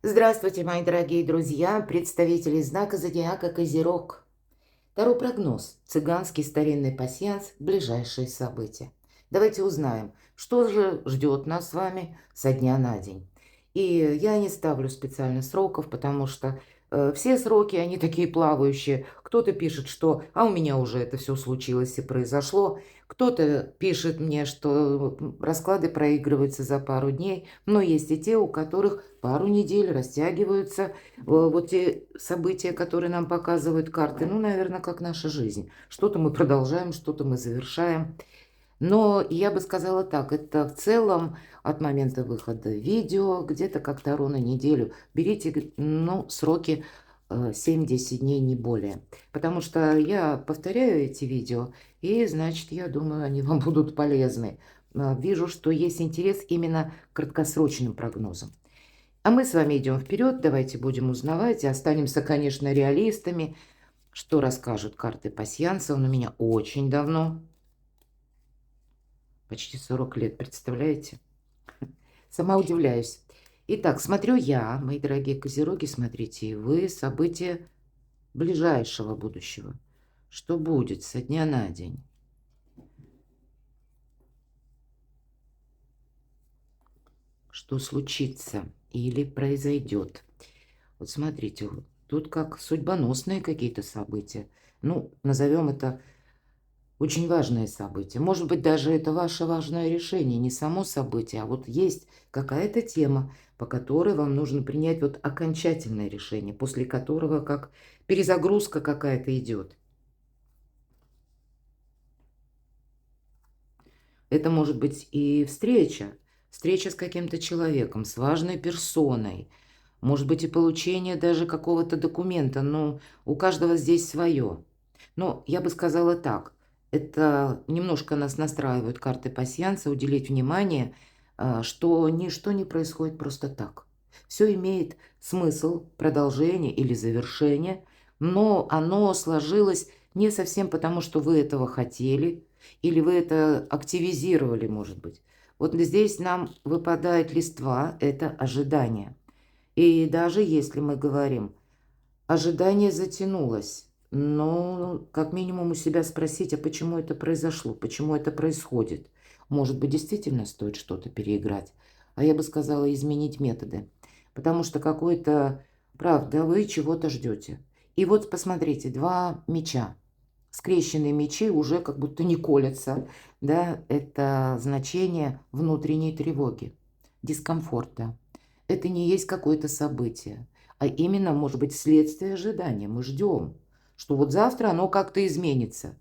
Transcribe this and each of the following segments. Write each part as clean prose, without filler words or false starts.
Здравствуйте, мои дорогие друзья, представители знака зодиака Козерог. Таро прогноз. Цыганский старинный пасьянс. Ближайшие события. Давайте узнаем, что же ждет нас с вами со дня на день. И я не ставлю специально сроков, потому что все сроки, они такие плавающие. Кто-то пишет, что «а у меня уже это все случилось и произошло». Кто-то пишет мне, что расклады проигрываются за пару дней. Но есть и те, у которых пару недель растягиваются вот те события, которые нам показывают карты. Ну, наверное, как наша жизнь. Что-то мы продолжаем, что-то мы завершаем. Но я бы сказала так, это в целом от момента выхода видео, где-то как Таро на неделю. Берите, ну, сроки 7-10 дней, не более. Потому что я повторяю эти видео, и, значит, я думаю, они вам будут полезны. Вижу, что есть интерес именно к краткосрочным прогнозам. А мы с вами идем вперед, давайте будем узнавать и останемся, конечно, реалистами. Что расскажут карты пасьянса? Он у меня очень давно, почти 40 лет, представляете? Сама удивляюсь. Итак, смотрю я, мои дорогие козероги, смотрите и вы, события ближайшего будущего. Что будет со дня на день? Что случится или произойдет? Вот смотрите, тут как судьбоносные какие-то события. Ну, назовем это очень важное событие. Может быть, даже это ваше важное решение, не само событие, а вот есть какая-то тема, по которой вам нужно принять вот окончательное решение, после которого как перезагрузка какая-то идет. Это может быть и встреча с каким-то человеком, с важной персоной, может быть и получение даже какого-то документа, но у каждого здесь свое. Но я бы сказала так, это немножко нас настраивают карты пасьянса, уделить внимание, что ничто не происходит просто так. Все имеет смысл, продолжение или завершение, но оно сложилось не совсем потому, что вы этого хотели, или вы это активизировали, может быть. Вот здесь нам выпадает листва, это ожидание. И даже если мы говорим, ожидание затянулось, но как минимум у себя спросить, а почему это произошло, почему это происходит. Может быть, действительно стоит что-то переиграть. А я бы сказала, изменить методы. Потому что какой-то, правда, вы чего-то ждете. И вот посмотрите, два меча. Скрещенные мечи уже как будто не колятся. Да? Это значение внутренней тревоги, дискомфорта. Это не есть какое-то событие, а именно, может быть, следствие ожидания. Мы ждем, что вот завтра оно как-то изменится.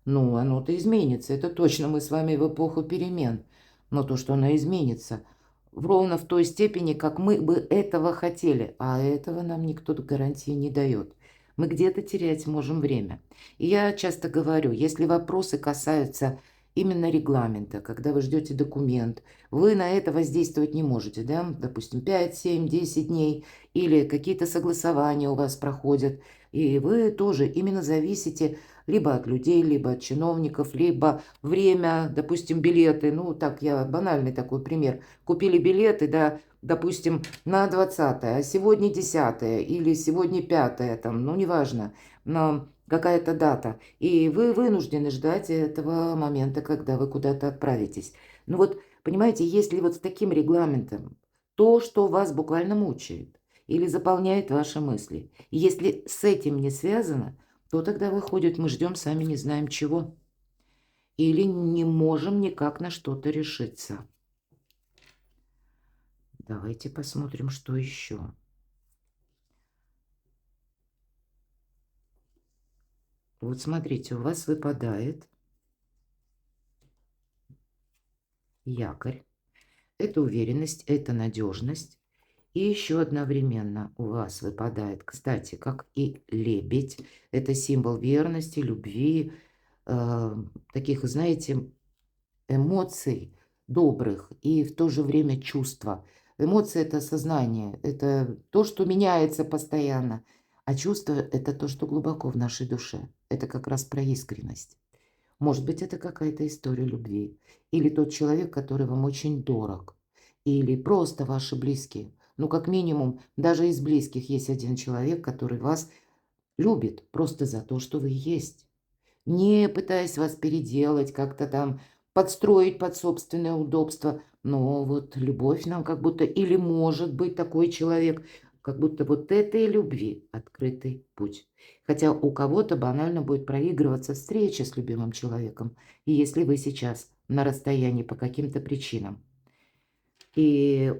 Ну, оно-то изменится, это точно, мы с вами в эпоху перемен. Но то, что оно изменится, ровно в той степени, как мы бы этого хотели. А этого нам никто гарантии не дает. Мы где-то терять можем время. И я часто говорю, если вопросы касаются именно регламента, когда вы ждете документ, вы на это воздействовать не можете, да, допустим, 5, 7, 10 дней, или какие-то согласования у вас проходят, и вы тоже именно зависите либо от людей, либо от чиновников, либо время, допустим, билеты. Ну, так, я банальный такой пример. Купили билеты, да, допустим, на 20-е, а сегодня 10-е или сегодня 5-е, там, ну, неважно, но какая-то дата. И вы вынуждены ждать этого момента, когда вы куда-то отправитесь. Ну вот, понимаете, если вот с таким регламентом, то, что вас буквально мучает или заполняет ваши мысли, если с этим не связано, то тогда выходит, мы ждем, сами не знаем чего. Или не можем никак на что-то решиться. Давайте посмотрим, что еще. Вот смотрите, у вас выпадает якорь. Это уверенность, это надежность. И еще одновременно у вас выпадает, кстати, как и лебедь. Это символ верности, любви, таких, знаете, эмоций добрых и в то же время чувства. Эмоции – это сознание, это то, что меняется постоянно. А чувство – это то, что глубоко в нашей душе. Это как раз про искренность. Может быть, это какая-то история любви. Или тот человек, который вам очень дорог. Или просто ваши близкие. Ну, как минимум, даже из близких есть один человек, который вас любит просто за то, что вы есть. Не пытаясь вас переделать, как-то там подстроить под собственное удобство. Но вот любовь нам как будто или может быть такой человек, как будто вот этой любви открытый путь. Хотя у кого-то банально будет проигрываться встреча с любимым человеком, и если вы сейчас на расстоянии по каким-то причинам. И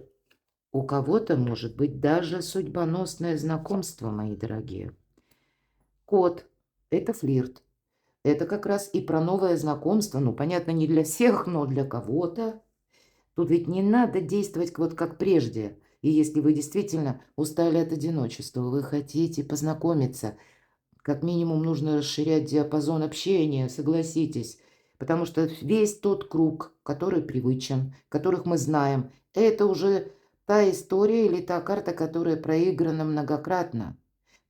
у кого-то может быть даже судьбоносное знакомство, мои дорогие. Кот– это флирт. Это как раз и про новое знакомство. Ну, понятно, не для всех, но для кого-то. Тут ведь не надо действовать вот как прежде. И если вы действительно устали от одиночества, вы хотите познакомиться, как минимум нужно расширять диапазон общения, согласитесь. Потому что весь тот круг, который привычен, которых мы знаем, это уже та история или та карта, которая проиграна многократно.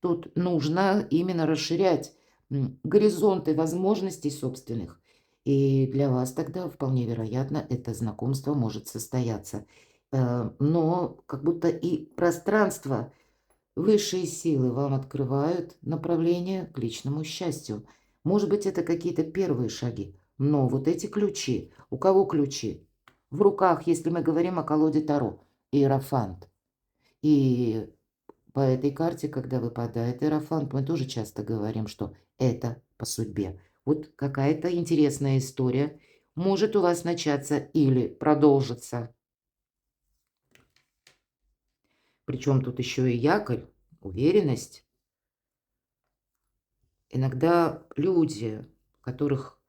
Тут нужно именно расширять горизонты возможностей собственных. И для вас тогда вполне вероятно это знакомство может состояться. Но как будто и пространство, высшие силы вам открывают направление к личному счастью. Может быть, это какие-то первые шаги. Но вот эти ключи, у кого ключи? В руках, если мы говорим о колоде Таро, Иерофант. И по этой карте, когда выпадает Иерофант, мы тоже часто говорим, что это по судьбе. Вот какая-то интересная история может у вас начаться или продолжиться. Причем тут еще и якорь, уверенность. Иногда люди, которых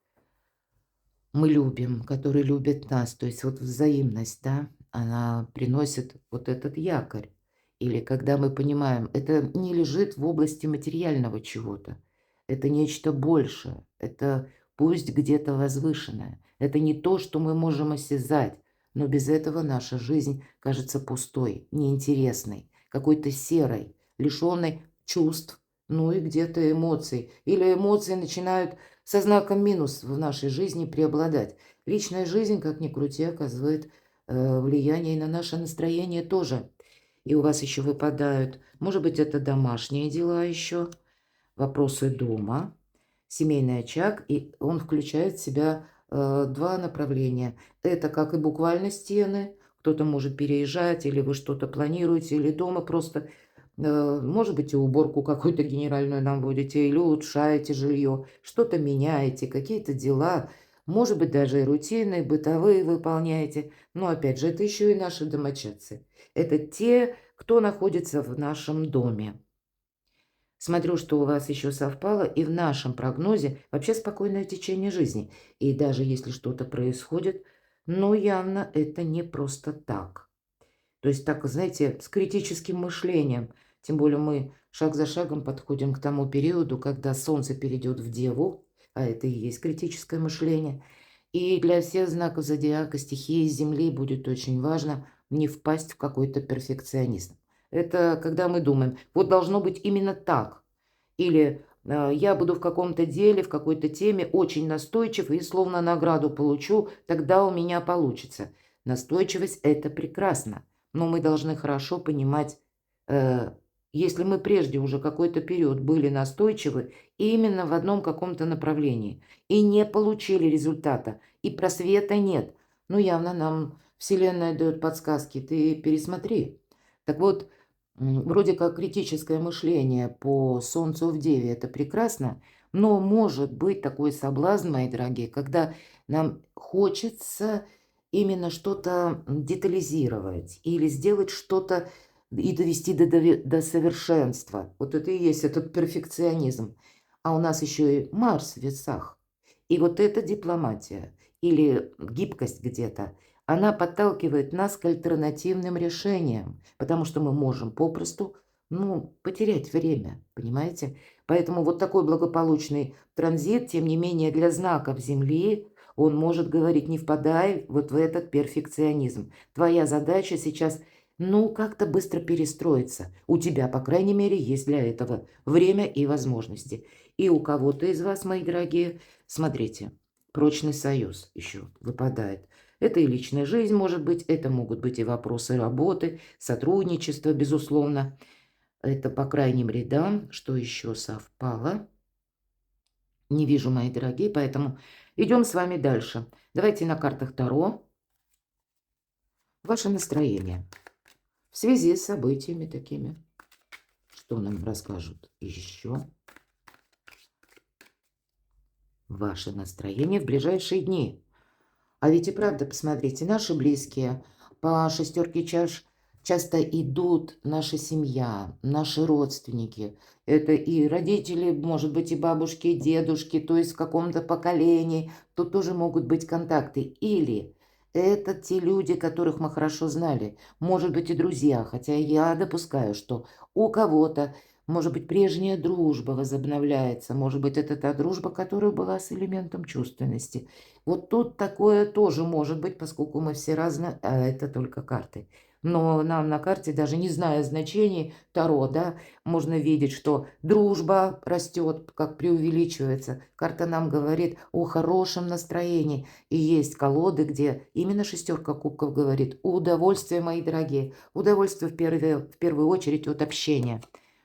мы любим, которые любят нас, то есть вот взаимность, да, она приносит вот этот якорь. Или когда мы понимаем, это не лежит в области материального чего-то, это нечто большее, это пусть где-то возвышенное, это не то, что мы можем осязать, но без этого наша жизнь кажется пустой, неинтересной, какой-то серой, лишенной чувств, ну и где-то эмоций. Или эмоции начинают со знаком минус в нашей жизни преобладать. Личная жизнь, как ни крути, оказывает влияние и на наше настроение тоже. И у вас еще выпадают, может быть, это домашние дела еще, вопросы дома, семейный очаг, и он включает в себя два направления. Это как и буквально стены, кто-то может переезжать, или вы что-то планируете, или дома просто, может быть, и уборку какую-то генеральную наводите, или улучшаете жилье, что-то меняете, какие-то дела, может быть, даже и рутинные, бытовые выполняете. Но, опять же, это еще и наши домочадцы. Это те, кто находится в нашем доме. Смотрю, что у вас еще совпало, и в нашем прогнозе вообще спокойное течение жизни. И даже если что-то происходит, ну, явно это не просто так. То есть так, знаете, с критическим мышлением. Тем более мы шаг за шагом подходим к тому периоду, когда Солнце перейдет в Деву, а это и есть критическое мышление. И для всех знаков зодиака стихии Земли будет очень важно не впасть в какой-то перфекционизм. Это когда мы думаем, вот должно быть именно так. Или я буду в каком-то деле, в какой-то теме очень настойчив и словно награду получу, тогда у меня получится. Настойчивость– это прекрасно, но мы должны хорошо понимать, э, если мы прежде уже какой-то период были настойчивы именно в одном каком-то направлении и не получили результата, и просвета нет, ну явно нам Вселенная дает подсказки, ты пересмотри. Так вот, вроде как критическое мышление по Солнцу в Деве– это прекрасно, но может быть такой соблазн, мои дорогие, когда нам хочется именно что-то детализировать или сделать что-то и довести до совершенства. Вот это и есть этот перфекционизм. А у нас еще и Марс в весах. И вот эта дипломатия или гибкость где-то, она подталкивает нас к альтернативным решениям, потому что мы можем попросту, ну, потерять время, понимаете? Поэтому вот такой благополучный транзит, тем не менее, для знаков Земли, он может говорить, не впадай вот в этот перфекционизм. Твоя задача сейчас, ну, как-то быстро перестроиться. У тебя, по крайней мере, есть для этого время и возможности. И у кого-то из вас, мои дорогие, смотрите, прочный союз еще выпадает. Это и личная жизнь может быть, это могут быть и вопросы работы, сотрудничества, безусловно. Это по крайним рядам. Что еще совпало? Не вижу, мои дорогие, поэтому идем с вами дальше. Давайте на картах Таро ваше настроение в связи с событиями такими. Что нам расскажут еще? Ваше настроение в ближайшие дни. А ведь и правда, посмотрите, наши близкие по шестерке чаш часто идут наша семья, наши родственники. Это и родители, может быть, и бабушки, и дедушки, то есть в каком-то поколении. Тут тоже могут быть контакты. Или это те люди, которых мы хорошо знали. Может быть, и друзья. Хотя я допускаю, что у кого-то, может быть, прежняя дружба возобновляется. Может быть, это та дружба, которая была с элементом чувственности. Вот тут такое тоже может быть, поскольку мы все разные, а это только карты. Но нам на карте, даже не зная значений Таро, да, можно видеть, что дружба растет, как преувеличивается. Карта нам говорит о хорошем настроении. И есть колоды, где именно шестерка кубков говорит: удовольствие, мои дорогие, удовольствие в первую очередь от общения,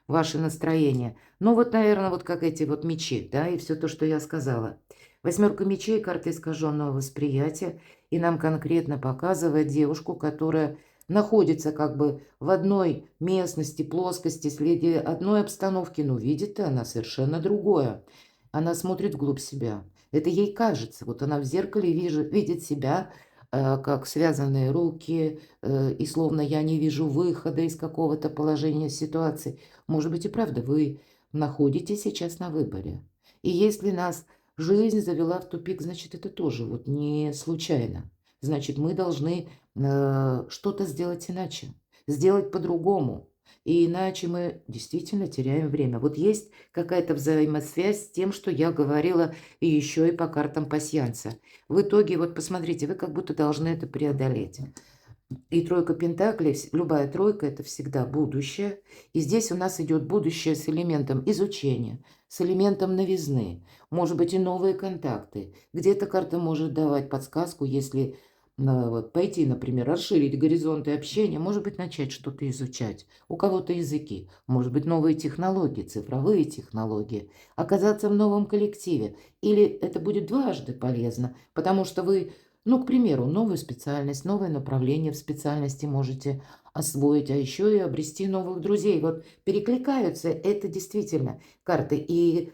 ваше настроение. Ну вот, наверное, вот как эти вот мечи, да, и все то, что я сказала. Восьмерка мечей – карта искаженного восприятия, и нам конкретно показывает девушку, которая находится как бы в одной местности, плоскости, среди одной обстановки, но видит она совершенно другое. Она смотрит вглубь себя. Это ей кажется. Вот она в зеркале видит себя, как связанные руки, и словно я не вижу выхода из какого-то положения ситуации. Может быть, и правда, вы находитесь сейчас на выборе. И если нас жизнь завела в тупик, значит, это тоже вот не случайно. Значит, мы должны что-то сделать иначе, сделать по-другому. И иначе мы действительно теряем время. Вот есть какая-то взаимосвязь с тем, что я говорила и еще и по картам пасьянса. В итоге, вот посмотрите, вы как будто должны это преодолеть. И тройка пентаклей, любая тройка – это всегда будущее. И здесь у нас идет будущее с элементом изучения, с элементом новизны. Может быть, и новые контакты. Где-то карта может давать подсказку, если вот, пойти, например, расширить горизонты общения, может быть, начать что-то изучать. У кого-то языки, может быть, новые технологии, цифровые технологии. Оказаться в новом коллективе. Или это будет дважды полезно, потому что вы, ну, к примеру, новую специальность, новое направление в специальности можете освоить, а еще и обрести новых друзей. Вот перекликаются, это действительно карты. И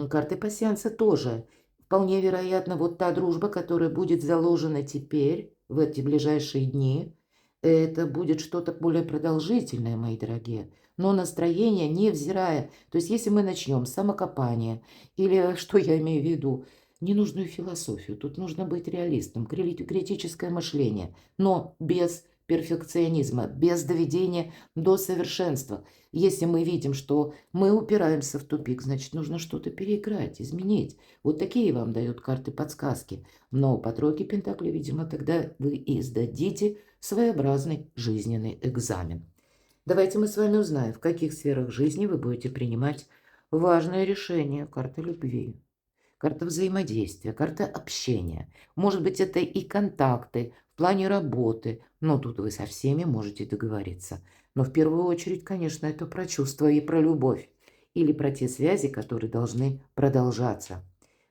карты пасьянса тоже. Вполне вероятно, вот та дружба, которая будет заложена теперь, в эти ближайшие дни, это будет что-то более продолжительное, мои дорогие. Но настроение, невзирая, то есть если мы начнем с самокопания, или что я имею в виду, ненужную философию. Тут нужно быть реалистом, критическое мышление, но без перфекционизма, без доведения до совершенства. Если мы видим, что мы упираемся в тупик, значит, нужно что-то переиграть, изменить. Вот такие вам дают карты подсказки. Но по тройке пентаклей, видимо, тогда вы и сдадите своеобразный жизненный экзамен. Давайте мы с вами узнаем, в каких сферах жизни вы будете принимать важные решения. Карта любви, карта взаимодействия, карта общения. Может быть, это и контакты в плане работы, но тут вы со всеми можете договориться. Но в первую очередь, конечно, это про чувства и про любовь. Или про те связи, которые должны продолжаться.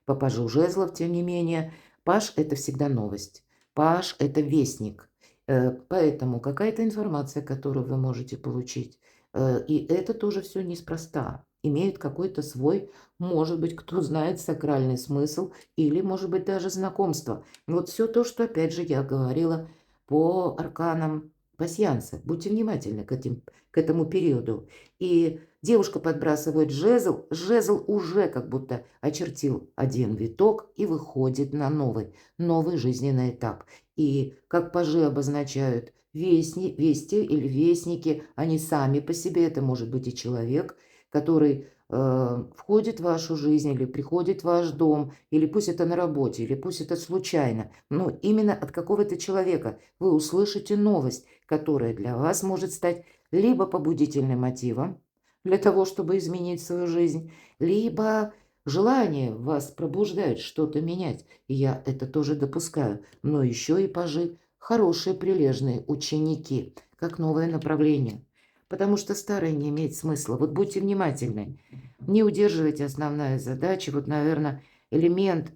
По пажу жезлов, тем не менее, паж – это всегда новость. Паж – это вестник. Поэтому какая-то информация, которую вы можете получить, и это тоже все неспроста. Имеет какой-то свой, может быть, кто знает, сакральный смысл или, может быть, даже знакомство. Вот все то, что, опять же, я говорила по арканам пасьянса. Будьте внимательны к этому периоду. И девушка подбрасывает жезл, жезл уже как будто очертил один виток и выходит на новый жизненный этап. И как пажи обозначают вести или вестники, они сами по себе, это может быть и человек, который входит в вашу жизнь или приходит в ваш дом, или пусть это на работе, или пусть это случайно, но именно от какого-то человека вы услышите новость, которая для вас может стать либо побудительным мотивом для того, чтобы изменить свою жизнь, либо Желание вас пробуждает что-то менять, и я это тоже допускаю. Но еще и пажи– хорошие прилежные ученики, как новое направление. Потому что старое не имеет смысла. Вот будьте внимательны. Не удерживайте основная задача. Вот, наверное, элемент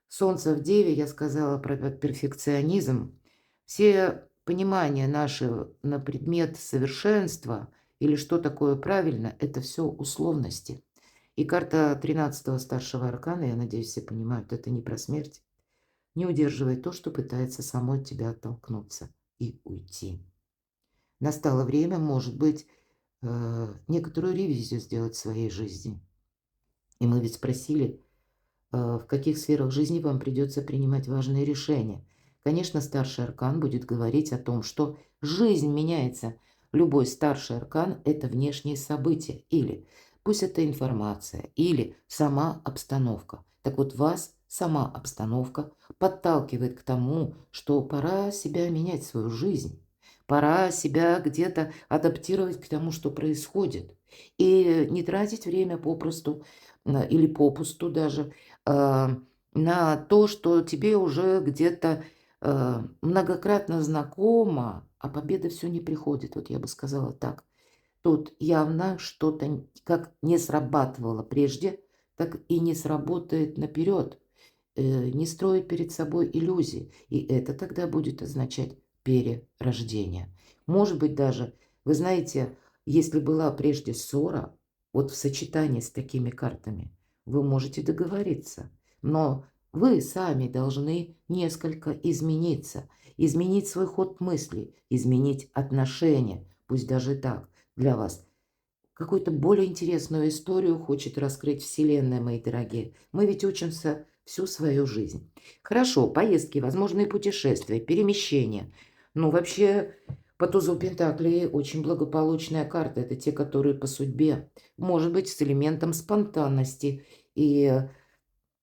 Солнца в Деве, я сказала про перфекционизм. Все понимания наши на предмет совершенства или что такое правильно, это все условности. И карта 13-го старшего аркана, я надеюсь, все понимают, это не про смерть. Не удерживай то, что пытается само от тебя оттолкнуться и уйти. Настало время, может быть, некоторую ревизию сделать в своей жизни. И мы ведь спросили, в каких сферах жизни вам придется принимать важные решения. Конечно, старший аркан будет говорить о том, что жизнь меняется. Любой старший аркан– это внешние события, или пусть это информация, или сама обстановка. Так вот, вас сама обстановка подталкивает к тому, что пора себя менять, свою жизнь. Пора себя где-то адаптировать к тому, что происходит. И не тратить время попросту или попусту даже на то, что тебе уже где-то многократно знакомо, а победа все не приходит. Вот я бы сказала так. Тут явно что-то как не срабатывало прежде, так и не сработает наперед. Не строить перед собой иллюзий. И это тогда будет означать перерождение. Может быть даже, вы знаете, если была прежде ссора, вот в сочетании с такими картами, вы можете договориться. Но вы сами должны несколько измениться. Изменить свой ход мыслей, изменить отношения. Пусть даже так для вас. Какую-то более интересную историю хочет раскрыть Вселенная, мои дорогие. Мы ведь учимся всю свою жизнь. Хорошо, поездки, возможные путешествия, перемещения. Ну, вообще, по тузу Пентаклей очень благополучная карта. Это те, которые по судьбе. Может быть, с элементом спонтанности. И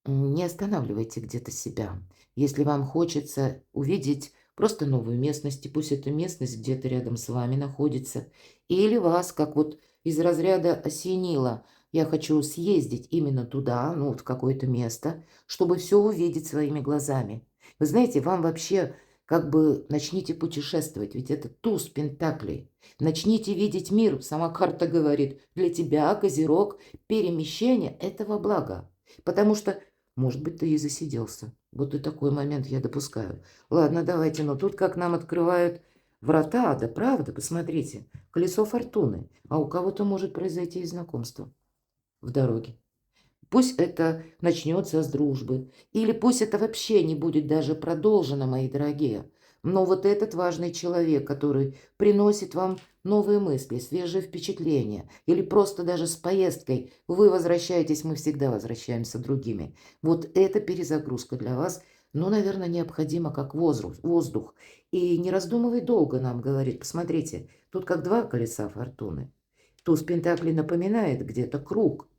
не останавливайте где-то себя. Если вам хочется увидеть просто новую местность, и пусть эта местность где-то рядом с вами находится, или вас, как вот из разряда осенило, я хочу съездить именно туда, ну, вот в какое-то место, чтобы все увидеть своими глазами. Вы знаете, вам вообще как бы начните путешествовать, ведь это туз Пентаклей. Начните видеть мир, сама карта говорит, для тебя, Козерог, перемещение этого блага. Потому что может быть, ты и засиделся. Вот и такой момент я допускаю. Ладно, давайте, но тут как нам открывают врата, да правда, посмотрите. Колесо фортуны. А у кого-то может произойти и знакомство в дороге. Пусть это начнется с дружбы, или пусть это вообще не будет даже продолжено, мои дорогие. Но вот этот важный человек, который приносит вам новые мысли, свежие впечатления, или просто даже с поездкой вы возвращаетесь, мы всегда возвращаемся другими. Вот эта перезагрузка для вас, ну, наверное, необходима как воздух. И не раздумывай долго, нам говорит. Посмотрите, тут как два колеса фортуны. Туз Пентаклей напоминает где-то круг.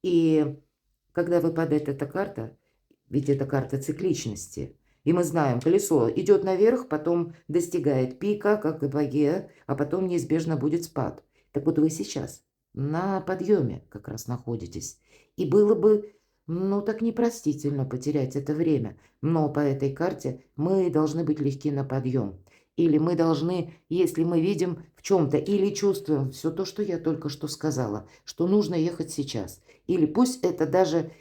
И когда выпадает эта карта, ведь это карта цикличности, и мы знаем, колесо идет наверх, потом достигает пика, как апогея, а потом неизбежно будет спад. Так вот вы сейчас на подъеме как раз находитесь. И было бы, ну, так непростительно потерять это время. Но по этой карте мы должны быть легки на подъем. Или мы должны, если мы видим в чем-то или чувствуем все то, что я только что сказала, что нужно ехать сейчас. Или пусть это даже,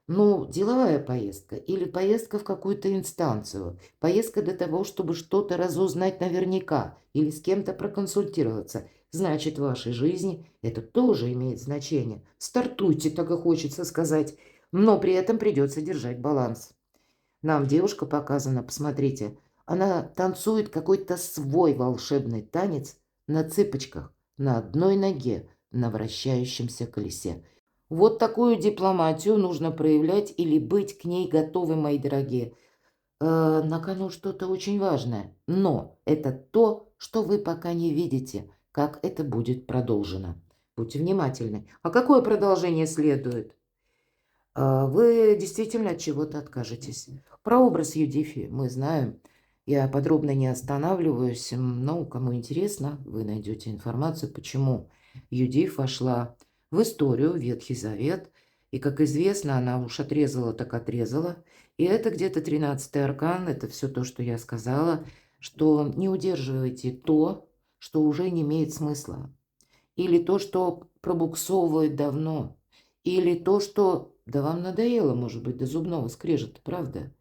ну, деловая поездка, или поездка в какую-то инстанцию, поездка для того, чтобы что-то разузнать наверняка, или с кем-то проконсультироваться. Значит, в вашей жизни это тоже имеет значение. Стартуйте, так и хочется сказать, но при этом придется держать баланс. Нам девушка показана, посмотрите, она танцует какой-то свой волшебный танец на цыпочках, на одной ноге, на вращающемся колесе. Вот такую дипломатию нужно проявлять или быть к ней готовы, мои дорогие. На кону что-то очень важное, но это то, что вы пока не видите, как это будет продолжено. Будьте внимательны. А какое продолжение следует? Вы действительно от чего-то откажетесь. Про образ Юдифи мы знаем. Я подробно не останавливаюсь, но кому интересно, вы найдете информацию, почему Юдиф вошла в историю, Ветхий Завет, И, как известно, она уж отрезала, так отрезала. И это где-то 13-й аркан, это все то, что я сказала, что не удерживайте то, что уже не имеет смысла. Или то, что пробуксовывает давно. Или то, что, да вам надоело, может быть, до зубного скрежета, правда?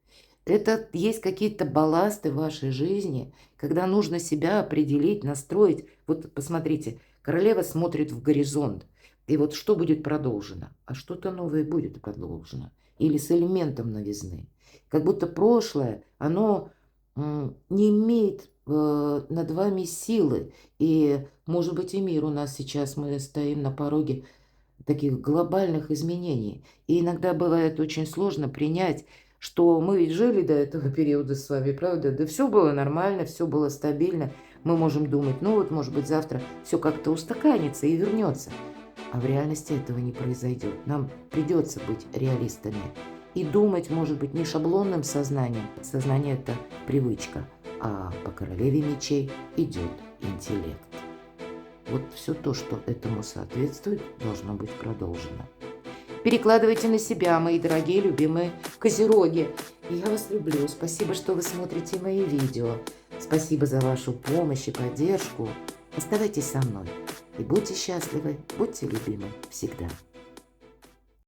Это есть какие-то балласты в вашей жизни, когда нужно себя определить, настроить. Вот посмотрите, королева смотрит в горизонт. И вот что будет продолжено? А что-то новое будет продолжено. Или с элементом новизны. Как будто прошлое, оно не имеет над вами силы. И, может быть, и мир у нас сейчас, мы стоим на пороге таких глобальных изменений. И иногда бывает очень сложно принять, что мы ведь жили до этого периода с вами, правда? Да все было нормально, все было стабильно. Мы можем думать, ну вот, может быть, завтра все как-то устаканится и вернется. А в реальности этого не произойдет. Нам придется быть реалистами. И думать, может быть, не шаблонным сознанием. Сознание – это привычка. А по королеве мечей идет интеллект. Вот все то, что этому соответствует, должно быть продолжено. Перекладывайте на себя, мои дорогие, любимые козероги. И я вас люблю. Спасибо, что вы смотрите мои видео. Спасибо за вашу помощь и поддержку. Оставайтесь со мной. И будьте счастливы, будьте любимы всегда.